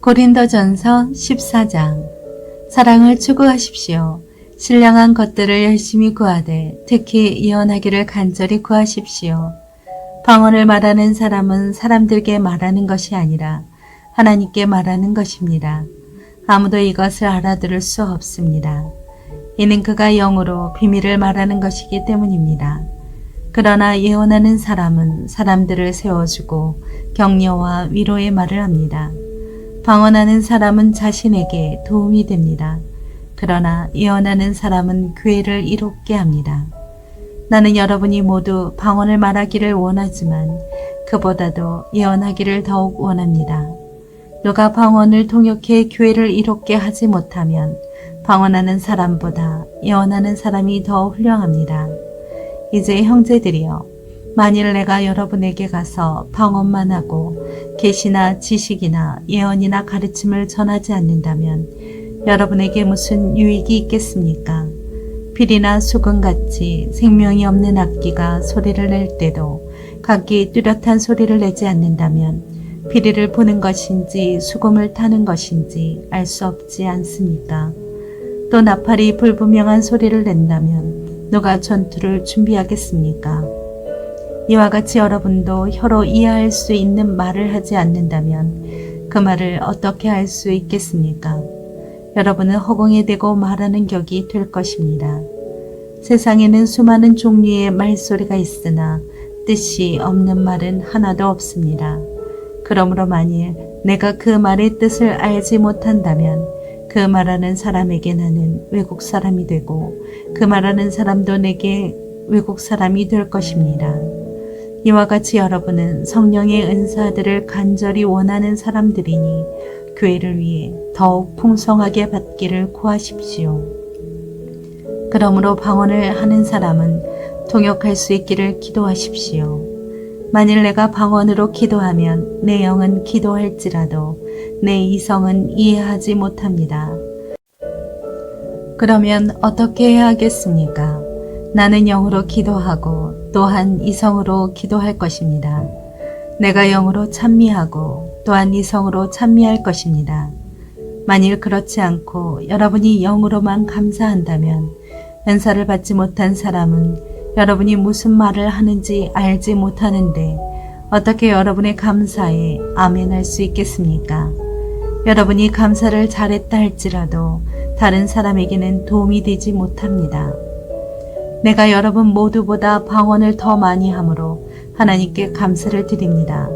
고린도전서 14장. 사랑을 추구하십시오. 신령한 것들을 열심히 구하되 특히 예언하기를 간절히 구하십시오. 방언을 말하는 사람은 사람들께 말하는 것이 아니라 하나님께 말하는 것입니다. 아무도 이것을 알아들을 수 없습니다. 이는 그가 영으로 비밀을 말하는 것이기 때문입니다. 그러나 예언하는 사람은 사람들을 세워주고 격려와 위로의 말을 합니다. 방언하는 사람은 자신에게 도움이 됩니다. 그러나 예언하는 사람은 교회를 이롭게 합니다. 나는 여러분이 모두 방언을 말하기를 원하지만 그보다도 예언하기를 더욱 원합니다. 누가 방언을 통역해 교회를 이롭게 하지 못하면 방언하는 사람보다 예언하는 사람이 더 훌륭합니다. 이제 형제들이여, 만일 내가 여러분에게 가서 방언만 하고 계시나 지식이나 예언이나 가르침을 전하지 않는다면 여러분에게 무슨 유익이 있겠습니까? 필이나 수금같이 생명이 없는 악기가 소리를 낼 때도 각기 뚜렷한 소리를 내지 않는다면 피리를 부는 것인지 수금을 타는 것인지 알 수 없지 않습니까? 또 나팔이 불분명한 소리를 낸다면 누가 전투를 준비하겠습니까? 이와 같이 여러분도 혀로 이해할 수 있는 말을 하지 않는다면 그 말을 어떻게 할 수 있겠습니까? 여러분은 허공에 대고 말하는 격이 될 것입니다. 세상에는 수많은 종류의 말소리가 있으나 뜻이 없는 말은 하나도 없습니다. 그러므로 만일 내가 그 말의 뜻을 알지 못한다면 그 말하는 사람에게 나는 외국 사람이 되고 그 말하는 사람도 내게 외국 사람이 될 것입니다. 이와 같이 여러분은 성령의 은사들을 간절히 원하는 사람들이니 교회를 위해 더욱 풍성하게 받기를 구하십시오. 그러므로 방언을 하는 사람은 통역할 수 있기를 기도하십시오. 만일 내가 방언으로 기도하면 내 영은 기도할지라도 내 이성은 이해하지 못합니다. 그러면 어떻게 해야 하겠습니까? 나는 영으로 기도하고 또한 이성으로 기도할 것입니다. 내가 영으로 찬미하고 또한 이성으로 찬미할 것입니다. 만일 그렇지 않고 여러분이 영으로만 감사한다면 은사를 받지 못한 사람은 여러분이 무슨 말을 하는지 알지 못하는데 어떻게 여러분의 감사에 아멘할 수 있겠습니까? 여러분이 감사를 잘했다 할지라도 다른 사람에게는 도움이 되지 못합니다. 내가 여러분 모두보다 방언을 더 많이 함으로 하나님께 감사를 드립니다.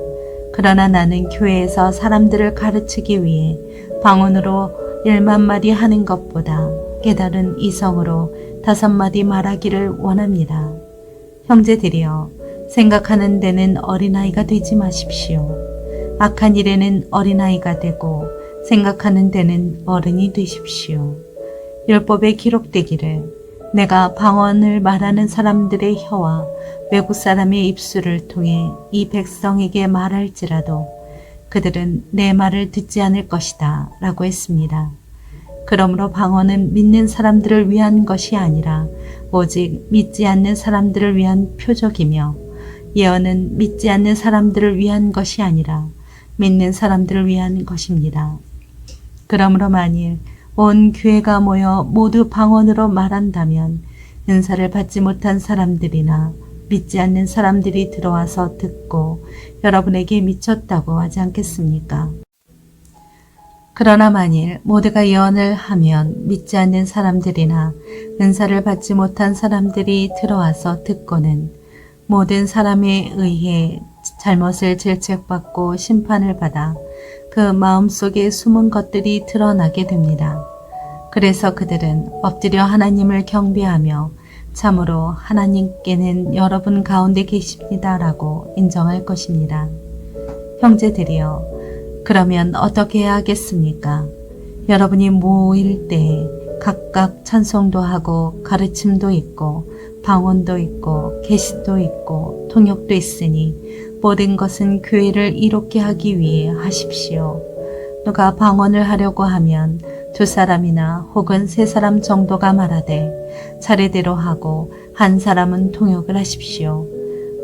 그러나 나는 교회에서 사람들을 가르치기 위해 방언으로 1만 마디 하는 것보다 깨달은 이성으로 5마디 말하기를 원합니다. 형제들이여, 생각하는 데는 어린아이가 되지 마십시오. 악한 일에는 어린아이가 되고 생각하는 데는 어른이 되십시오. 율법에 기록되기를 내가 방언을 말하는 사람들의 혀와 외국 사람의 입술을 통해 이 백성에게 말할지라도 그들은 내 말을 듣지 않을 것이다 라고 했습니다. 그러므로 방언은 믿는 사람들을 위한 것이 아니라 오직 믿지 않는 사람들을 위한 표적이며 예언은 믿지 않는 사람들을 위한 것이 아니라 믿는 사람들을 위한 것입니다. 그러므로 만일 온 교회가 모여 모두 방언으로 말한다면 은사를 받지 못한 사람들이나 믿지 않는 사람들이 들어와서 듣고 여러분에게 미쳤다고 하지 않겠습니까? 그러나 만일 모두가 예언을 하면 믿지 않는 사람들이나 은사를 받지 못한 사람들이 들어와서 듣고는 모든 사람에 의해 잘못을 질책받고 심판을 받아 그 마음속에 숨은 것들이 드러나게 됩니다. 그래서 그들은 엎드려 하나님을 경배하며 참으로 하나님께는 여러분 가운데 계십니다라고 인정할 것입니다. 형제들이여, 그러면 어떻게 해야 하겠습니까? 여러분이 모일 때 각각 찬송도 하고 가르침도 있고 방언도 있고 계시도 있고 통역도 있으니 모든 것은 교회를 이롭게 하기 위해 하십시오. 누가 방언을 하려고 하면 2사람이나 혹은 3사람 정도가 말하되 차례대로 하고 한 사람은 통역을 하십시오.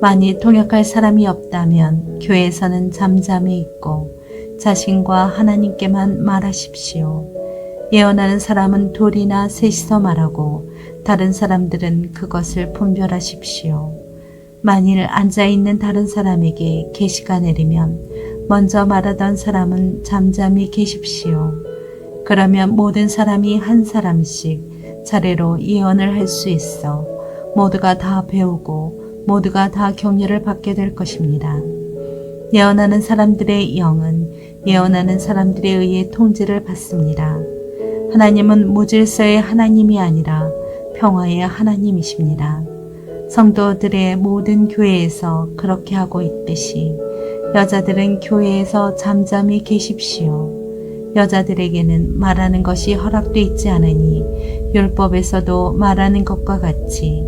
만일 통역할 사람이 없다면 교회에서는 잠잠히 있고 자신과 하나님께만 말하십시오. 예언하는 사람은 둘이나 셋이서 말하고 다른 사람들은 그것을 분별하십시오. 만일 앉아있는 다른 사람에게 계시가 내리면 먼저 말하던 사람은 잠잠히 계십시오. 그러면 모든 사람이 한 사람씩 차례로 예언을 할 수 있어 모두가 다 배우고 모두가 다 격려를 받게 될 것입니다. 예언하는 사람들의 영은 예언하는 사람들에 의해 통제를 받습니다. 하나님은 무질서의 하나님이 아니라 평화의 하나님이십니다. 성도들의 모든 교회에서 그렇게 하고 있듯이 여자들은 교회에서 잠잠히 계십시오. 여자들에게는 말하는 것이 허락되어 있지 않으니 율법에서도 말하는 것과 같이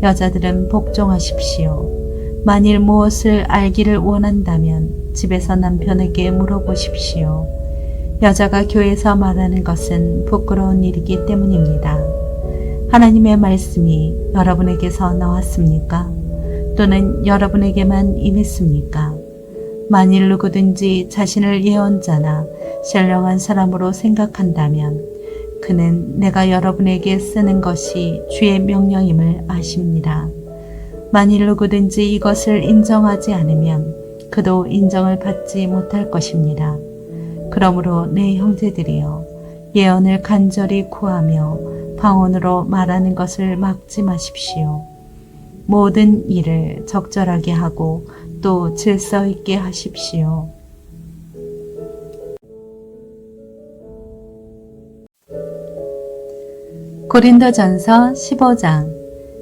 여자들은 복종하십시오. 만일 무엇을 알기를 원한다면 집에서 남편에게 물어보십시오. 여자가 교회에서 말하는 것은 부끄러운 일이기 때문입니다. 하나님의 말씀이 여러분에게서 나왔습니까? 또는 여러분에게만 임했습니까? 만일 누구든지 자신을 예언자나 신령한 사람으로 생각한다면 그는 내가 여러분에게 쓰는 것이 주의 명령임을 아십니다. 만일 누구든지 이것을 인정하지 않으면 그도 인정을 받지 못할 것입니다. 그러므로 내 형제들이여 예언을 간절히 구하며 방언으로 말하는 것을 막지 마십시오. 모든 일을 적절하게 하고 또 질서 있게 하십시오. 고린도전서 15장.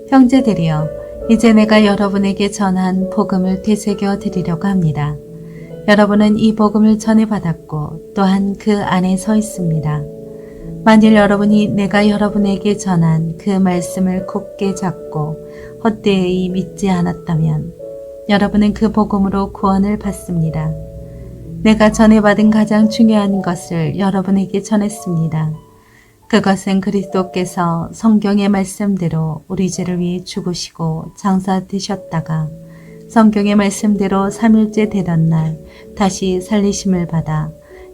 형제들이여 이제 내가 여러분에게 전한 복음을 되새겨 드리려고 합니다. 여러분은 이 복음을 전해받았고 또한 그 안에 서 있습니다. 만일 여러분이 내가 여러분에게 전한 그 말씀을 굳게 잡고 헛되이 믿지 않았다면 여러분은 그 복음으로 구원을 받습니다. 내가 전해받은 가장 중요한 것을 여러분에게 전했습니다. 그것은 그리스도께서 성경의 말씀대로 우리 죄를 위해 죽으시고 장사되셨다가 성경의 말씀대로 3일째 되던 날 다시 살리심을 받아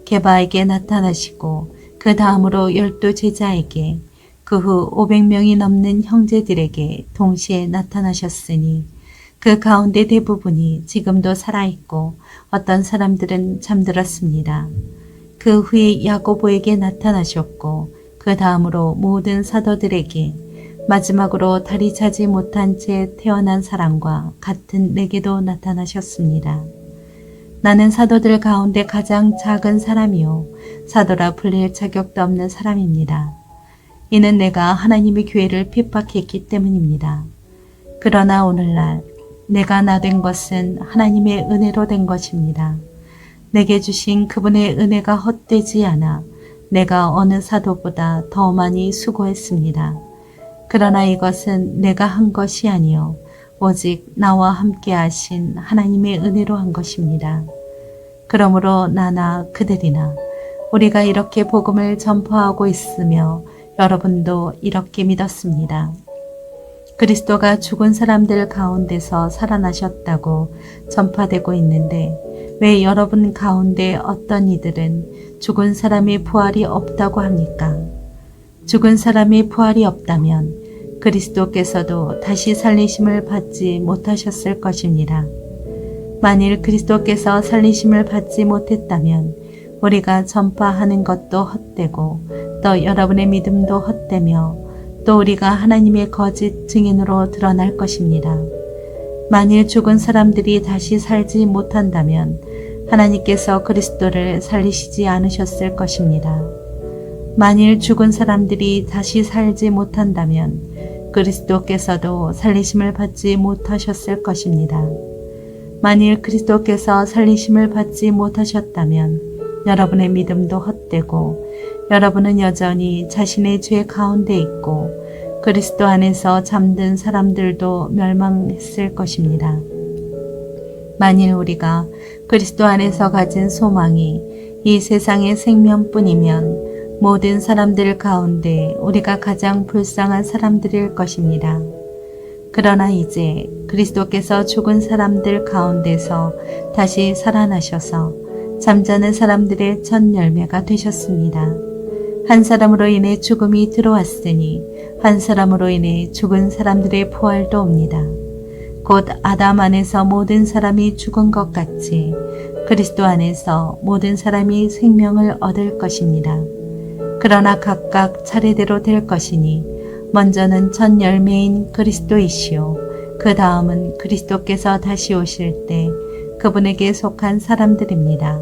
게바에게 나타나시고 그 다음으로 12 제자에게 그 후 500명이 넘는 형제들에게 동시에 나타나셨으니 그 가운데 대부분이 지금도 살아있고 어떤 사람들은 잠들었습니다. 그 후에 야고보에게 나타나셨고 그 다음으로 모든 사도들에게 마지막으로 다리 차지 못한 채 태어난 사람과 같은 내게도 나타나셨습니다. 나는 사도들 가운데 가장 작은 사람이요 사도라 불릴 자격도 없는 사람입니다. 이는 내가 하나님의 교회를 핍박했기 때문입니다. 그러나 오늘날 내가 나 된 것은 하나님의 은혜로 된 것입니다. 내게 주신 그분의 은혜가 헛되지 않아 내가 어느 사도보다 더 많이 수고했습니다. 그러나 이것은 내가 한 것이 아니요 오직 나와 함께 하신 하나님의 은혜로 한 것입니다. 그러므로 나나 그들이나 우리가 이렇게 복음을 전파하고 있으며 여러분도 이렇게 믿었습니다. 그리스도가 죽은 사람들 가운데서 살아나셨다고 전파되고 있는데 왜 여러분 가운데 어떤 이들은 죽은 사람의 부활이 없다고 합니까? 죽은 사람의 부활이 없다면 그리스도께서도 다시 살리심을 받지 못하셨을 것입니다. 만일 그리스도께서 살리심을 받지 못했다면 우리가 전파하는 것도 헛되고 또 여러분의 믿음도 헛되며 또 우리가 하나님의 거짓 증인으로 드러날 것입니다. 만일 죽은 사람들이 다시 살지 못한다면 하나님께서 그리스도를 살리시지 않으셨을 것입니다. 만일 죽은 사람들이 다시 살지 못한다면 그리스도께서도 살리심을 받지 못하셨을 것입니다. 만일 그리스도께서 살리심을 받지 못하셨다면 여러분의 믿음도 헛되고 여러분은 여전히 자신의 죄 가운데 있고 그리스도 안에서 잠든 사람들도 멸망했을 것입니다. 만일 우리가 그리스도 안에서 가진 소망이 이 세상의 생명뿐이면 모든 사람들 가운데 우리가 가장 불쌍한 사람들일 것입니다. 그러나 이제 그리스도께서 죽은 사람들 가운데서 다시 살아나셔서 잠자는 사람들의 첫 열매가 되셨습니다. 한 사람으로 인해 죽음이 들어왔으니 한 사람으로 인해 죽은 사람들의 부활도 옵니다. 곧 아담 안에서 모든 사람이 죽은 것 같이 그리스도 안에서 모든 사람이 생명을 얻을 것입니다. 그러나 각각 차례대로 될 것이니 먼저는 첫 열매인 그리스도이시요 그 다음은 그리스도께서 다시 오실 때 그분에게 속한 사람들입니다.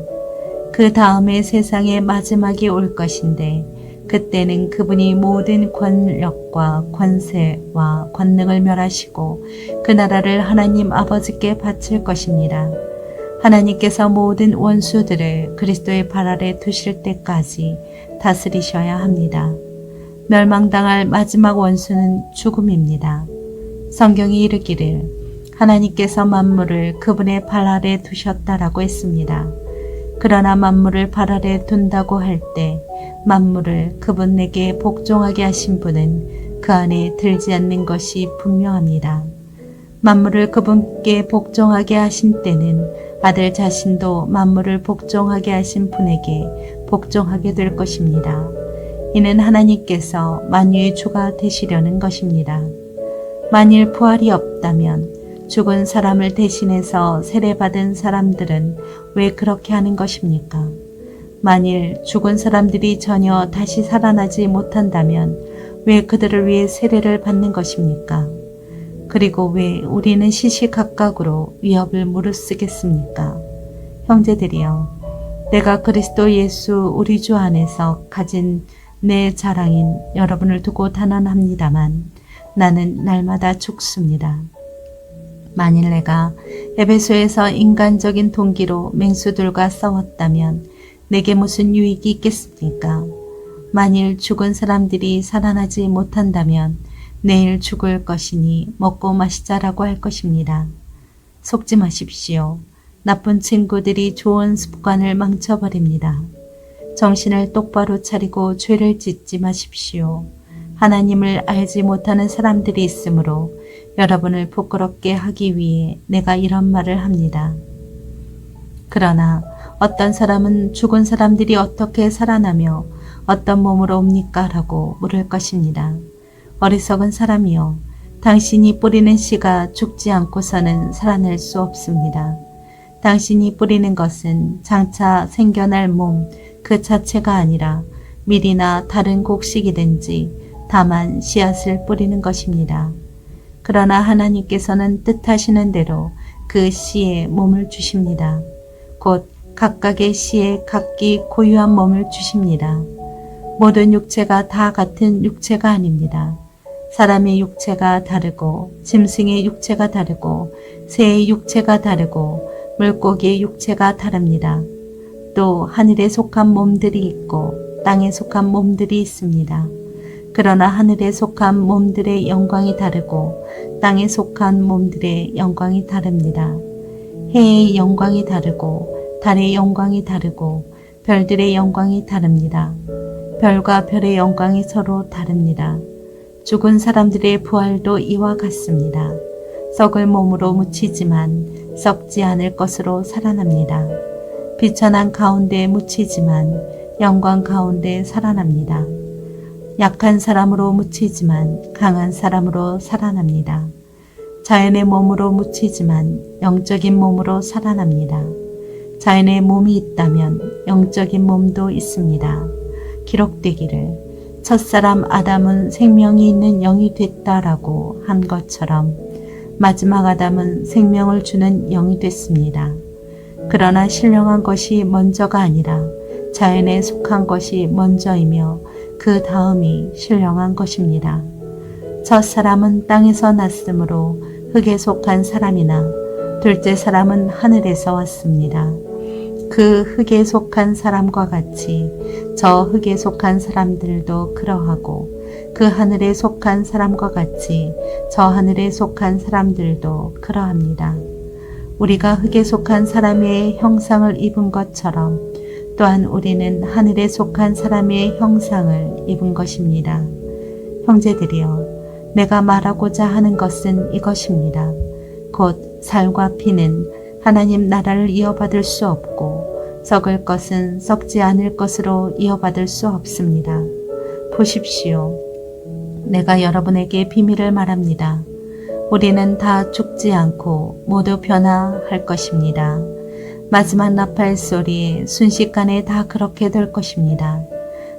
그 다음에 세상의 마지막이 올 것인데 그때는 그분이 모든 권력과 권세와 권능을 멸하시고 그 나라를 하나님 아버지께 바칠 것입니다. 하나님께서 모든 원수들을 그리스도의 발 아래 두실 때까지 다스리셔야 합니다. 멸망당할 마지막 원수는 죽음입니다. 성경이 이르기를 하나님께서 만물을 그분의 발 아래 두셨다라고 했습니다. 그러나 만물을 발 아래 둔다고 할 때 만물을 그분에게 복종하게 하신 분은 그 안에 들지 않는 것이 분명합니다. 만물을 그분께 복종하게 하신 때는 아들 자신도 만물을 복종하게 하신 분에게 복종하게 될 것입니다. 이는 하나님께서 만유의 주가 되시려는 것입니다. 만일 부활이 없다면 죽은 사람을 대신해서 세례받은 사람들은 왜 그렇게 하는 것입니까? 만일 죽은 사람들이 전혀 다시 살아나지 못한다면 왜 그들을 위해 세례를 받는 것입니까? 그리고 왜 우리는 시시각각으로 위협을 무릅쓰겠습니까? 형제들이여, 내가 그리스도 예수 우리 주 안에서 가진 내 자랑인 여러분을 두고 단언합니다만 나는 날마다 죽습니다. 만일 내가 에베소에서 인간적인 동기로 맹수들과 싸웠다면 내게 무슨 유익이 있겠습니까? 만일 죽은 사람들이 살아나지 못한다면 내일 죽을 것이니 먹고 마시자라고 할 것입니다. 속지 마십시오. 나쁜 친구들이 좋은 습관을 망쳐버립니다. 정신을 똑바로 차리고 죄를 짓지 마십시오. 하나님을 알지 못하는 사람들이 있으므로 여러분을 부끄럽게 하기 위해 내가 이런 말을 합니다. 그러나 어떤 사람은 죽은 사람들이 어떻게 살아나며 어떤 몸으로 옵니까? 라고 물을 것입니다. 어리석은 사람이여, 당신이 뿌리는 씨가 죽지 않고서는 살아날 수 없습니다. 당신이 뿌리는 것은 장차 생겨날 몸 그 자체가 아니라 밀이나 다른 곡식이든지 다만 씨앗을 뿌리는 것입니다. 그러나 하나님께서는 뜻하시는 대로 그 씨에 몸을 주십니다. 곧 각각의 씨에 각기 고유한 몸을 주십니다. 모든 육체가 다 같은 육체가 아닙니다. 사람의 육체가 다르고 짐승의 육체가 다르고 새의 육체가 다르고 물고기의 육체가 다릅니다. 또 하늘에 속한 몸들이 있고 땅에 속한 몸들이 있습니다. 그러나 하늘에 속한 몸들의 영광이 다르고 땅에 속한 몸들의 영광이 다릅니다. 해의 영광이 다르고 달의 영광이 다르고 별들의 영광이 다릅니다. 별과 별의 영광이 서로 다릅니다. 죽은 사람들의 부활도 이와 같습니다. 썩을 몸으로 묻히지만 썩지 않을 것으로 살아납니다. 비천한 가운데 묻히지만 영광 가운데 살아납니다. 약한 사람으로 묻히지만 강한 사람으로 살아납니다. 자연의 몸으로 묻히지만 영적인 몸으로 살아납니다. 자연의 몸이 있다면 영적인 몸도 있습니다. 기록되기를 첫사람 아담은 생명이 있는 영이 됐다라고 한 것처럼 마지막 아담은 생명을 주는 영이 됐습니다. 그러나 신령한 것이 먼저가 아니라 자연에 속한 것이 먼저이며 그 다음이 신령한 것입니다. 첫사람은 땅에서 났으므로 흙에 속한 사람이나 둘째 사람은 하늘에서 왔습니다. 그 흙에 속한 사람과 같이 저 흙에 속한 사람들도 그러하고 그 하늘에 속한 사람과 같이 저 하늘에 속한 사람들도 그러합니다. 우리가 흙에 속한 사람의 형상을 입은 것처럼 또한 우리는 하늘에 속한 사람의 형상을 입은 것입니다. 형제들이여, 내가 말하고자 하는 것은 이것입니다. 곧 살과 피는 하나님 나라를 이어받을 수 없고 썩을 것은 썩지 않을 것으로 이어받을 수 없습니다. 보십시오. 내가 여러분에게 비밀을 말합니다. 우리는 다 죽지 않고 모두 변화할 것입니다. 마지막 나팔 소리에 순식간에 다 그렇게 될 것입니다.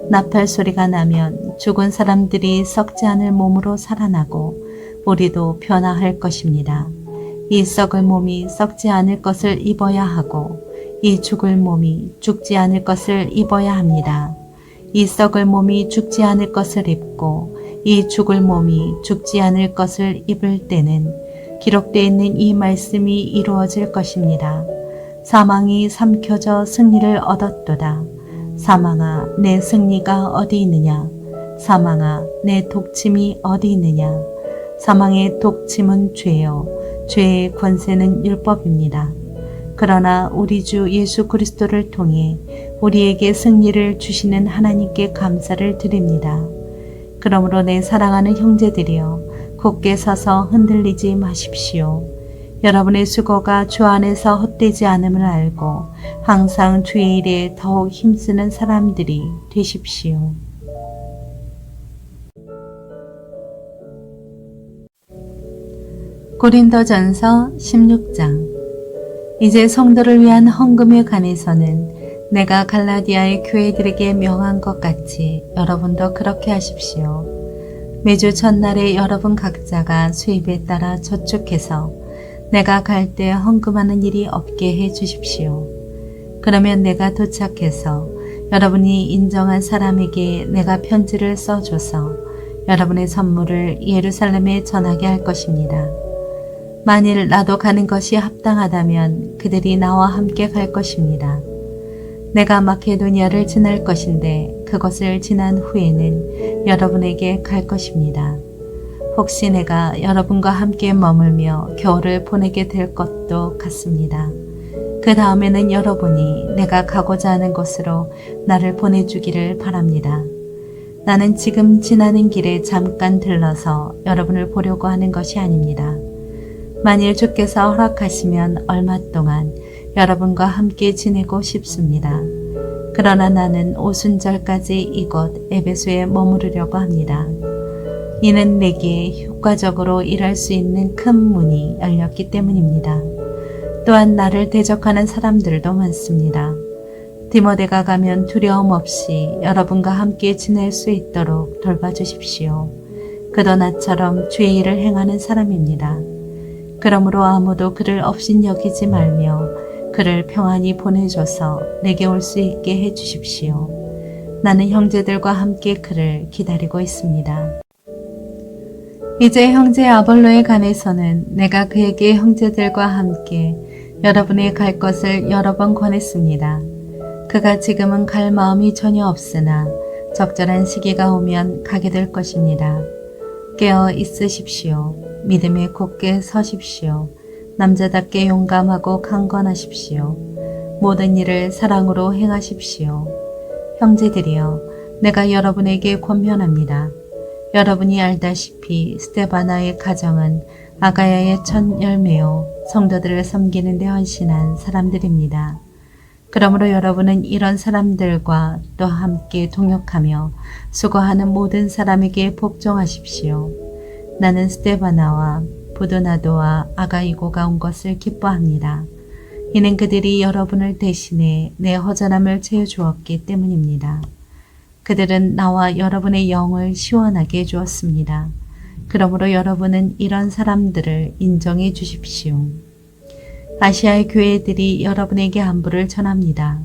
나팔 소리가 나면 죽은 사람들이 썩지 않을 몸으로 살아나고 우리도 변화할 것입니다. 이 썩을 몸이 썩지 않을 것을 입어야 하고 이 죽을 몸이 죽지 않을 것을 입어야 합니다. 이 썩을 몸이 죽지 않을 것을 입고 이 죽을 몸이 죽지 않을 것을 입을 때는 기록되어 있는 이 말씀이 이루어질 것입니다. 사망이 삼켜져 승리를 얻었도다. 사망아, 내 승리가 어디 있느냐? 사망아, 내 독침이 어디 있느냐? 사망의 독침은 죄요. 죄의 권세는 율법입니다. 그러나 우리 주 예수 그리스도를 통해 우리에게 승리를 주시는 하나님께 감사를 드립니다. 그러므로 내 사랑하는 형제들이여, 굳게 서서 흔들리지 마십시오. 여러분의 수고가 주 안에서 헛되지 않음을 알고 항상 주의 일에 더욱 힘쓰는 사람들이 되십시오. 고린도전서 16장. 이제 성도를 위한 헌금에 관해서는 내가 갈라디아의 교회들에게 명한 것 같이 여러분도 그렇게 하십시오. 매주 첫날에 여러분 각자가 수입에 따라 저축해서 내가 갈 때 헌금하는 일이 없게 해 주십시오. 그러면 내가 도착해서 여러분이 인정한 사람에게 내가 편지를 써줘서 여러분의 선물을 예루살렘에 전하게 할 것입니다. 만일 나도 가는 것이 합당하다면 그들이 나와 함께 갈 것입니다. 내가 마케도니아를 지날 것인데 그것을 지난 후에는 여러분에게 갈 것입니다. 혹시 내가 여러분과 함께 머물며 겨울을 보내게 될 것도 같습니다. 그 다음에는 여러분이 내가 가고자 하는 곳으로 나를 보내주기를 바랍니다. 나는 지금 지나는 길에 잠깐 들러서 여러분을 보려고 하는 것이 아닙니다. 만일 주께서 허락하시면 얼마 동안 여러분과 함께 지내고 싶습니다. 그러나 나는 오순절까지 이곳 에베소에 머무르려고 합니다. 이는 내게 효과적으로 일할 수 있는 큰 문이 열렸기 때문입니다. 또한 나를 대적하는 사람들도 많습니다. 디모데가 가면 두려움 없이 여러분과 함께 지낼 수 있도록 돌봐주십시오. 그도 나처럼 주의 일을 행하는 사람입니다. 그러므로 아무도 그를 업신여기지 말며 그를 평안히 보내줘서 내게 올 수 있게 해주십시오. 나는 형제들과 함께 그를 기다리고 있습니다. 이제 형제 아볼로에 관해서는 내가 그에게 형제들과 함께 여러분의 갈 것을 여러 번 권했습니다. 그가 지금은 갈 마음이 전혀 없으나 적절한 시기가 오면 가게 될 것입니다. 깨어 있으십시오. 믿음에 굳게 서십시오. 남자답게 용감하고 강건하십시오. 모든 일을 사랑으로 행하십시오. 형제들이여, 내가 여러분에게 권면합니다. 여러분이 알다시피 스데바나의 가정은 아가야의 첫 열매요 성도들을 섬기는 데 헌신한 사람들입니다. 그러므로 여러분은 이런 사람들과 또 함께 동역하며 수고하는 모든 사람에게 복종하십시오. 나는 스데바나와 부도나도와 아가이고가 온 것을 기뻐합니다. 이는 그들이 여러분을 대신해 내 허전함을 채워주었기 때문입니다. 그들은 나와 여러분의 영을 시원하게 해주었습니다. 그러므로 여러분은 이런 사람들을 인정해 주십시오. 아시아의 교회들이 여러분에게 안부를 전합니다.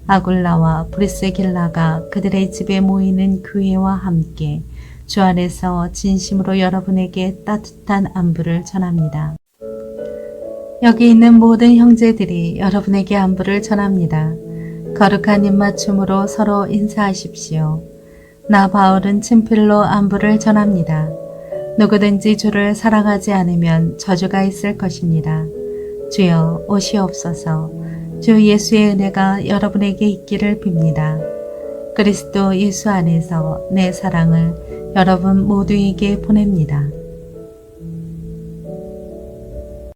아굴라와 브리스길라가 그들의 집에 모이는 교회와 함께 주 안에서 진심으로 여러분에게 따뜻한 안부를 전합니다. 여기 있는 모든 형제들이 여러분에게 안부를 전합니다. 거룩한 입맞춤으로 서로 인사하십시오. 나 바울은 친필로 안부를 전합니다. 누구든지 주를 사랑하지 않으면 저주가 있을 것입니다. 주여 오시옵소서. 주 예수의 은혜가 여러분에게 있기를 빕니다. 그리스도 예수 안에서 내 사랑을 여러분 모두에게 보냅니다.